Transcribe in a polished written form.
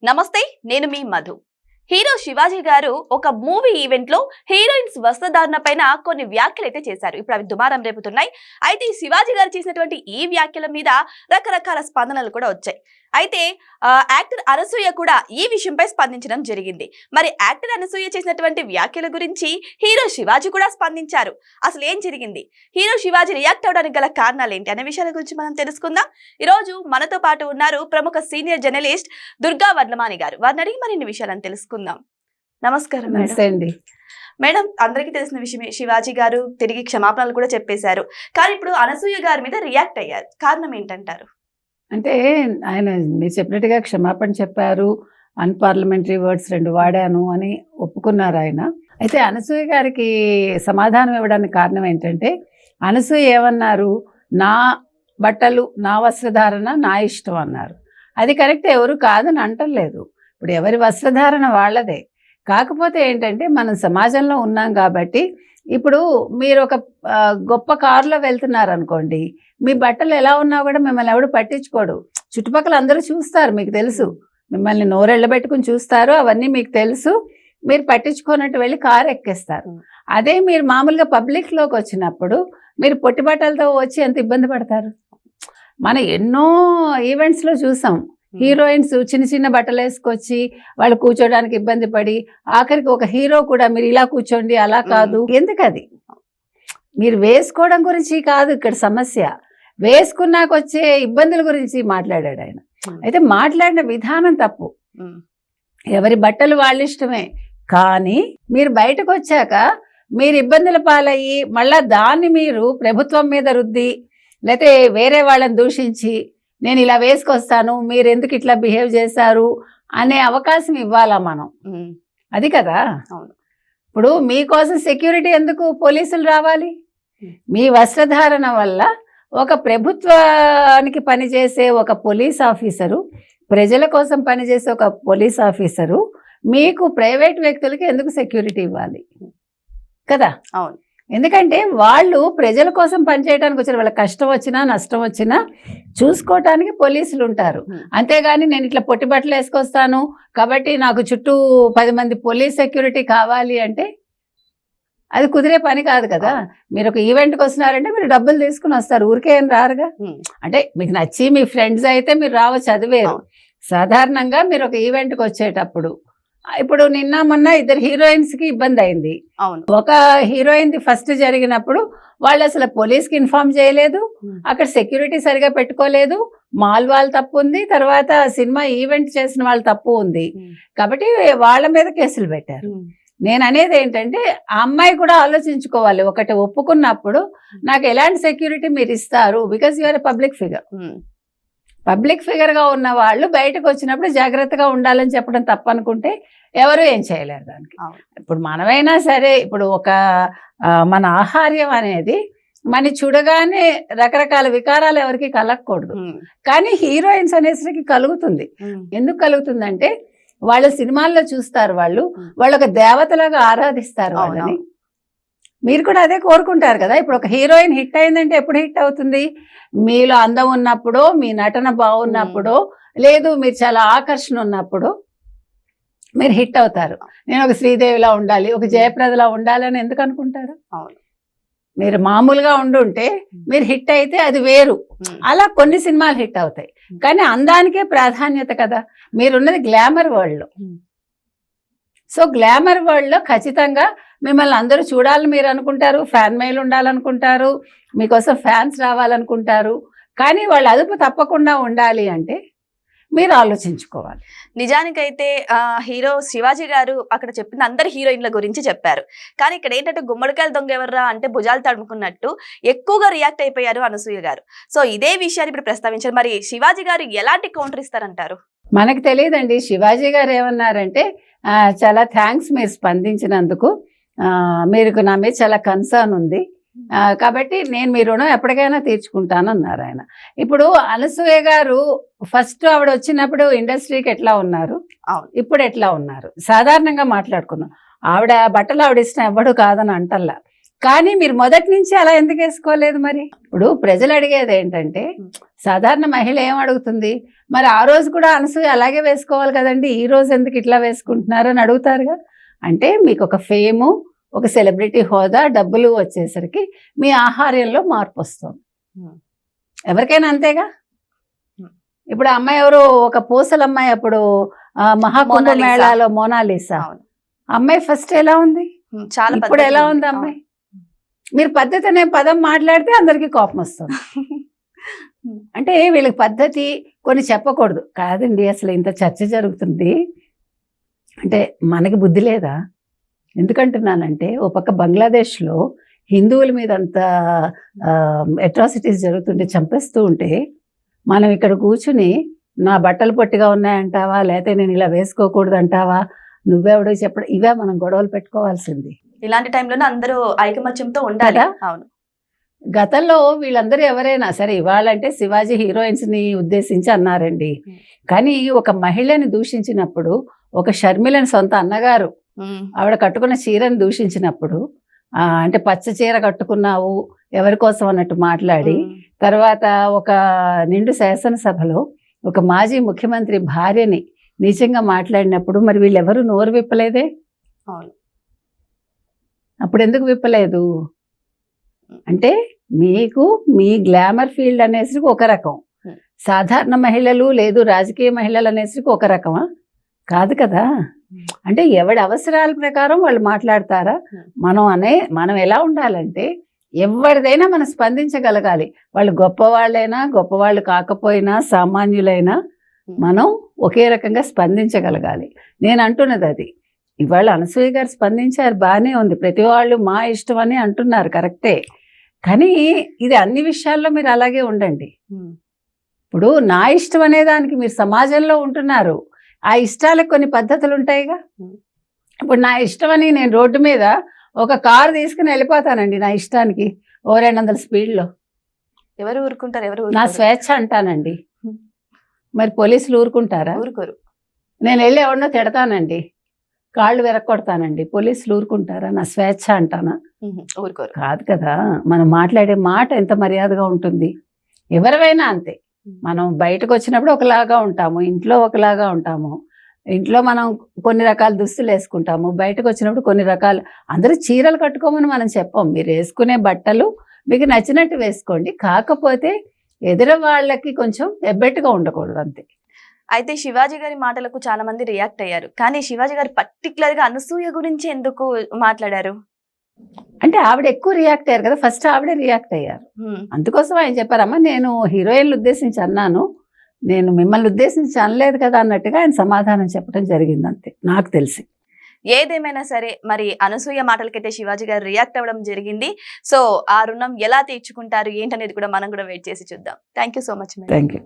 నమస్తే, నేను మీ మధు. హీరో శివాజీ గారు ఒక మూవీ ఈవెంట్ లో హీరోయిన్స్ వస్త్రధారణ పైన కొన్ని వ్యాఖ్యలు అయితే చేశారు. ఇప్పుడు అవి దుమారం రేపుతున్నాయి. అయితే ఈ శివాజీ గారు చేసినటువంటి ఈ వ్యాఖ్యల మీద రకరకాల స్పందనలు కూడా వచ్చాయి. అయితే యాక్టర్ అనసూయ కూడా ఈ విషయంపై స్పందించడం జరిగింది. మరి యాక్టర్ అనసూయ చేసినటువంటి వ్యాఖ్యల గురించి హీరో శివాజీ కూడా స్పందించారు. అసలు ఏం జరిగింది, హీరో శివాజీ రియాక్ట్ అవడానికి గల కారణాలు ఏంటి అనే విషయాల గురించి మనం తెలుసుకుందాం. ఈ రోజు మనతో పాటు ఉన్నారు ప్రముఖ సీనియర్ జర్నలిస్ట్ దుర్గా వర్లమాని గారు. వారిని అడిగి మరిన్ని విషయాలను తెలుసుకుందాం. నమస్కారం మేడం. మేడం, అందరికీ తెలిసిన విషయమే, శివాజీ గారు తిరిగి క్షమాపణలు కూడా చెప్పేశారు. కానీ ఇప్పుడు అనసూయ గారి మీద రియాక్ట్ అయ్యారు. కారణం ఏంటంటారు? అంటే ఆయన మీరు చెప్పినట్టుగా క్షమాపణ చెప్పారు, అన్పార్లమెంటరీ వర్డ్స్ 2 వాడాను అని ఒప్పుకున్నారు ఆయన. అయితే అనసూయ గారికి సమాధానం ఇవ్వడానికి కారణం ఏంటంటే, అనసూయ ఏమన్నారు, నా బట్టలు నా వస్త్రధారణ నా ఇష్టం అన్నారు. అది కరెక్ట్, ఎవరు కాదని అంటలేదు. ఇప్పుడు ఎవరి వస్త్రధారణ వాళ్ళదే. కాకపోతే ఏంటంటే, మనం సమాజంలో ఉన్నాం కాబట్టి, ఇప్పుడు మీరు ఒక గొప్ప కారులో వెళ్తున్నారు అనుకోండి, మీ బట్టలు ఎలా ఉన్నా కూడా మిమ్మల్ని ఎవడు పట్టించుకోడు. చుట్టుపక్కల అందరూ చూస్తారు, మీకు తెలుసు, మిమ్మల్ని నోరెళ్ళబెట్టుకుని చూస్తారు, అవన్నీ మీకు తెలుసు. మీరు పట్టించుకోనట్టు వెళ్ళి కారు ఎక్కేస్తారు. అదే మీరు మామూలుగా పబ్లిక్లోకి వచ్చినప్పుడు మీరు పొట్టి బట్టలతో వచ్చి ఎంత ఇబ్బంది పడతారు. మనం ఎన్నో ఈవెంట్స్లో చూసాం, హీరోయిన్స్ చిన్న చిన్న బట్టలు వేసుకొచ్చి వాళ్ళు కూర్చోడానికి ఇబ్బంది పడి, ఆఖరికి ఒక హీరో కూడా మీరు ఇలా కూర్చోండి అలా కాదు. ఎందుకు అది? మీరు వేసుకోవడం గురించి కాదు ఇక్కడ సమస్య, వేసుకున్నాక వచ్చే ఇబ్బందుల గురించి మాట్లాడాడు ఆయన. అయితే మాట్లాడిన విధానం తప్పు. ఎవరి బట్టలు వాళ్ళ ఇష్టమే, కానీ మీరు బయటకు వచ్చాక మీరు ఇబ్బందుల పాలయ్యి మళ్ళా దాన్ని మీరు ప్రభుత్వం మీద రుద్ది, లేకపోతే వేరే వాళ్ళని దూషించి నేను ఇలా వేసుకొస్తాను, మీరు ఎందుకు ఇట్లా బిహేవ్ చేశారు అనే అవకాశం ఇవ్వాలా మనం? అది కదా. ఇప్పుడు మీకోసం సెక్యూరిటీ ఎందుకు పోలీసులు రావాలి? మీ వస్త్రధారణ వల్ల ఒక ప్రభుత్వానికి పనిచేసే ఒక పోలీస్ ఆఫీసరు, ప్రజల కోసం పనిచేసే ఒక పోలీస్ ఆఫీసరు మీకు ప్రైవేట్ వ్యక్తులకి ఎందుకు సెక్యూరిటీ ఇవ్వాలి కదా? అవును. ఎందుకంటే వాళ్ళు ప్రజల కోసం పనిచేయడానికి వచ్చారు. వాళ్ళ కష్టం వచ్చినా నష్టం వచ్చినా చూసుకోవటానికి పోలీసులు ఉంటారు. అంతేగాని నేను ఇట్లా పొట్టి బట్టలు వేసుకొస్తాను కాబట్టి నాకు చుట్టూ 10 మంది పోలీస్ సెక్యూరిటీ కావాలి అంటే అది కుదిరే పని కాదు కదా. మీరు ఒక ఈవెంట్కి వస్తున్నారంటే మీరు డబ్బులు తీసుకుని వస్తారు, ఊరికే ఏం రారుగా. అంటే మీకు నచ్చి మీ ఫ్రెండ్స్ అయితే మీరు రావచ్చు, అది వేరు. సాధారణంగా మీరు ఒక ఈవెంట్కి వచ్చేటప్పుడు, ఇప్పుడు నిన్న మొన్న 2 హీరోయిన్స్కి ఇబ్బంది అయింది. ఒక హీరోయిన్ ఫస్ట్ జరిగినప్పుడు వాళ్ళు అసలు పోలీస్కి ఇన్ఫార్మ్ చేయలేదు, అక్కడ సెక్యూరిటీ సరిగా పెట్టుకోలేదు, మాల్ వాళ్ళు తప్పు ఉంది, తర్వాత సినిమా ఈవెంట్ చేసిన వాళ్ళు తప్పు ఉంది, కాబట్టి వాళ్ళ మీద కేసులు పెట్టారు. నేను అనేది ఏంటంటే, ఆ అమ్మాయి కూడా ఆలోచించుకోవాలి. ఒకటి ఒప్పుకున్నప్పుడు నాకు ఎలాంటి సెక్యూరిటీ మీరు ఇస్తారు, because you're public figure. Public ఫిగర్గా ఉన్న వాళ్ళు బయటకు వచ్చినప్పుడు జాగ్రత్తగా ఉండాలని చెప్పడం తప్పనుకుంటే ఎవరు ఏం చేయలేరు దానికి. ఇప్పుడు మనమైనా సరే, ఇప్పుడు ఒక మన ఆహార్యం అనేది మన చూడగానే రకరకాల వికారాలు ఎవరికి కలగకూడదు, కానీ హీరోయిన్స్ అనేసరికి కలుగుతుంది. ఎందుకు కలుగుతుందంటే, వాళ్ళ సినిమాల్లో చూస్తారు, వాళ్ళు ఒక దేవతలాగా ఆరాధిస్తారు వాళ్ళని. మీరు కూడా అదే కోరుకుంటారు కదా. ఇప్పుడు ఒక హీరోయిన్ హిట్ అయిందంటే ఎప్పుడు హిట్ అవుతుంది? మీలో అందం ఉన్నప్పుడు, మీ నటన బాగున్నప్పుడు, లేదు మీరు చాలా ఆకర్షణ ఉన్నప్పుడు మీరు హిట్ అవుతారు. నేను ఒక శ్రీదేవిలా ఉండాలి, ఒక జయప్రదలా ఉండాలి అని ఎందుకు అనుకుంటారు? మీరు మామూలుగా ఉండుంటే మీరు హిట్ అయితే అది వేరు. అలా కొన్ని సినిమాలు హిట్ అవుతాయి, కానీ అందానికే ప్రాధాన్యత కదా. మీరున్నది గ్లామర్ వరల్డ్లో. సో గ్లామర్ వరల్డ్లో ఖచ్చితంగా మిమ్మల్ని అందరూ చూడాలని మీరు అనుకుంటారు, ఫ్యాన్ మెయిల్ ఉండాలనుకుంటారు, మీకోసం ఫ్యాన్స్ రావాలనుకుంటారు, కానీ వాళ్ళు అదుపు తప్పకుండా ఉండాలి అంటే మీరు ఆలోచించుకోవాలి. నిజానికైతే హీరో శివాజీ గారు అక్కడ చెప్పింది అందరు హీరోయిన్ల గురించి చెప్పారు, కానీ ఇక్కడ ఏంటంటే గుమ్మడికాయలు దొంగ ఎవర్రా అంటే భుజాలు తడుముకున్నట్టు ఎక్కువగా రియాక్ట్ అయిపోయారు అనసూయ గారు. సో ఇదే విషయాన్ని ఇప్పుడు ప్రస్తావించారు. మరి శివాజీ గారు ఎలాంటి కౌంటర్ ఇస్తారంటారు? మనకు తెలియదండి. శివాజీ గారు ఏమన్నారంటే, చాలా థ్యాంక్స్ మీరు స్పందించినందుకు, మీకు నా మీద చాలా కన్సర్న్ ఉంది, కాబట్టి నేను మీ రుణం ఎప్పటికైనా తీర్చుకుంటాను అన్నారు ఆయన. ఇప్పుడు అనసూయ గారు ఫస్ట్ ఆవిడ వచ్చినప్పుడు ఇండస్ట్రీకి ఎట్లా ఉన్నారు, ఇప్పుడు ఎట్లా ఉన్నారు, సాధారణంగా మాట్లాడుకుందాం. ఆవిడ బట్టలు ఆవిడ ఇష్టం ఎవ్వడు కాదని అంటల్లా. కానీ మీరు మొదటి నుంచి అలా ఎందుకు వేసుకోలేదు మరి? ఇప్పుడు ప్రజలు అడిగేది ఏంటంటే, సాధారణ మహిళ ఏం అడుగుతుంది, మరి ఆ రోజు కూడా అనసూయ అలాగే వేసుకోవాలి కదండి, ఈ రోజు ఎందుకు ఇట్లా వేసుకుంటున్నారు అని అడుగుతారుగా. అంటే మీకు ఒక ఫేము, ఒక సెలబ్రిటీ హోదా, డబ్బులు వచ్చేసరికి మీ ఆహార్యంలో మార్పు వస్తుంది. ఎవరికైనా అంతేగా. ఇప్పుడు ఆ అమ్మాయి ఎవరు, ఒక పూసల అమ్మాయి అప్పుడు మహాకుంభ మేళాలో మోనాలిసా అమ్మాయి ఫస్ట్ ఎలా ఉంది, చాలా ఇప్పుడు ఎలా ఉంది అమ్మాయి? మీరు పద్ధతి అనే పదం మాట్లాడితే అందరికీ కోపం వస్తుంది. అంటే వీళ్ళకి పద్ధతి కొన్ని చెప్పకూడదు కాదండి. అసలు ఇంత చర్చ జరుగుతుంది అంటే మనకి బుద్ధి లేదా? ఎందుకంటున్నానంటే, ఓ పక్క బంగ్లాదేశ్లో హిందువుల మీద అంత అట్రాసిటీస్ జరుగుతుంటే, చంపేస్తూ ఉంటే, మనం ఇక్కడ కూర్చుని నా బట్టలు పొట్టిగా ఉన్నాయంటావా, లేకపోతే నేను ఇలా వేసుకోకూడదు అంటావా, నువ్వెవడో చెప్పడం, ఇవే మనం గొడవలు పెట్టుకోవాల్సింది. ఇలాంటి టైంలోనే అందరూ ఐకమత్యంతో ఉండాలి. అవును. గతంలో వీళ్ళందరూ ఎవరైనా సరే, ఇవాళంటే శివాజీ హీరోయిన్స్ ని ఉద్దేశించి అన్నారండి. కానీ ఒక మహిళని దూషించినప్పుడు, ఒక షర్మిలని సొంత అన్నగారు ఆవిడ కట్టుకున్న చీరని దూషించినప్పుడు, అంటే పచ్చ చీర కట్టుకున్నావు ఎవరి కోసం అన్నట్టు మాట్లాడి, తర్వాత ఒక నిండు శాసనసభలో ఒక మాజీ ముఖ్యమంత్రి భార్యని నీచంగా మాట్లాడినప్పుడు మరి వీళ్ళెవరు నోరు విప్పలేదే. అప్పుడు ఎందుకు విప్పలేదు అంటే, మీకు మీ గ్లామర్ ఫీల్డ్ అనేసరికి ఒక రకం, సాధారణ మహిళలు లేదు రాజకీయ మహిళలు అనేసరికి ఒక రకమా? కాదు కదా. అంటే ఎవడి అవసరాల ప్రకారం వాళ్ళు మాట్లాడతారా? మనం ఎలా ఉండాలంటే, ఎవరిదైనా మనం స్పందించగలగాలి. వాళ్ళు గొప్పవాళ్ళైనా గొప్పవాళ్ళు కాకపోయినా సామాన్యులైనా మనం ఒకే రకంగా స్పందించగలగాలి. నేను అంటున్నది అది. ఇవాళ అనసూయ గారు స్పందించారు, బాగానే ఉంది. ప్రతి వాళ్ళు మా ఇష్టం అని అంటున్నారు, కరెక్టే. కానీ ఇది అన్ని విషయాల్లో మీరు అలాగే ఉండండి. ఇప్పుడు నా ఇష్టం అనే దానికి మీరు సమాజంలో ఉంటున్నారు, ఆ ఇష్టాలకు కొన్ని పద్ధతులు ఉంటాయిగా. ఇప్పుడు నా ఇష్టం అని నేను రోడ్డు మీద ఒక కారు తీసుకుని వెళ్ళిపోతానండి నా ఇష్టానికి, 200 స్పీడ్లో. ఎవరు ఊరుకుంటారు? నా స్వేచ్ఛ అంటానండి. మరి పోలీసులు ఊరుకుంటారా? ఊరుకోరు. నేను వెళ్ళి ఎవరినో తిడతానండి, కాళ్ళు వెరక్కొడతానండి, పోలీసులు ఊరుకుంటారా? నా స్వేచ్ఛ అంటానా? ఊరుకోరు. కాదు కదా. మనం మాట్లాడే మాట ఎంత మర్యాదగా ఉంటుంది. ఎవరివైనా అంతే. మనం బయటకు వచ్చినప్పుడు ఒకలాగా ఉంటాము, ఇంట్లో ఒకలాగా ఉంటాము. ఇంట్లో మనం కొన్ని రకాల దుస్తులు వేసుకుంటాము, బయటకు వచ్చినప్పుడు కొన్ని రకాలు. అందరూ చీరలు కట్టుకోమని మనం చెప్పాం. మీరు వేసుకునే బట్టలు మీకు నచ్చినట్టు వేసుకోండి, కాకపోతే ఎదురు వాళ్ళకి కొంచెం ఎబ్బెట్టుగా ఉండకూడదు, అంతే. అయితే శివాజీ గారి మాటలకు చాలా మంది రియాక్ట్ అయ్యారు, కానీ శివాజీ గారు పర్టికులర్ గా అనసూయ గురించి ఎందుకు మాట్లాడారు అంటే, ఆవిడ ఎక్కువ రియాక్ట్ అయ్యారు కదా, ఫస్ట్ ఆవిడే రియాక్ట్ అయ్యారు. అందుకోసం ఆయన చెప్పారమ్మా, నేను హీరోయిన్లు ఉద్దేశించి అన్నాను, నేను మిమ్మల్ని ఉద్దేశించి అనలేదు కదా అన్నట్టుగా ఆయన సమాధానం చెప్పడం జరిగింది, అంతే నాకు తెలిసి. ఏదేమైనా సరే, మరి అనసూయ మాటలకైతే శివాజీ గారు రియాక్ట్ అవ్వడం జరిగింది. సో ఆ రుణం ఎలా తీర్చుకుంటారు ఏంటనేది కూడా మనం కూడా వెయిట్ చేసి చూద్దాం. Thank you so much. Thank you.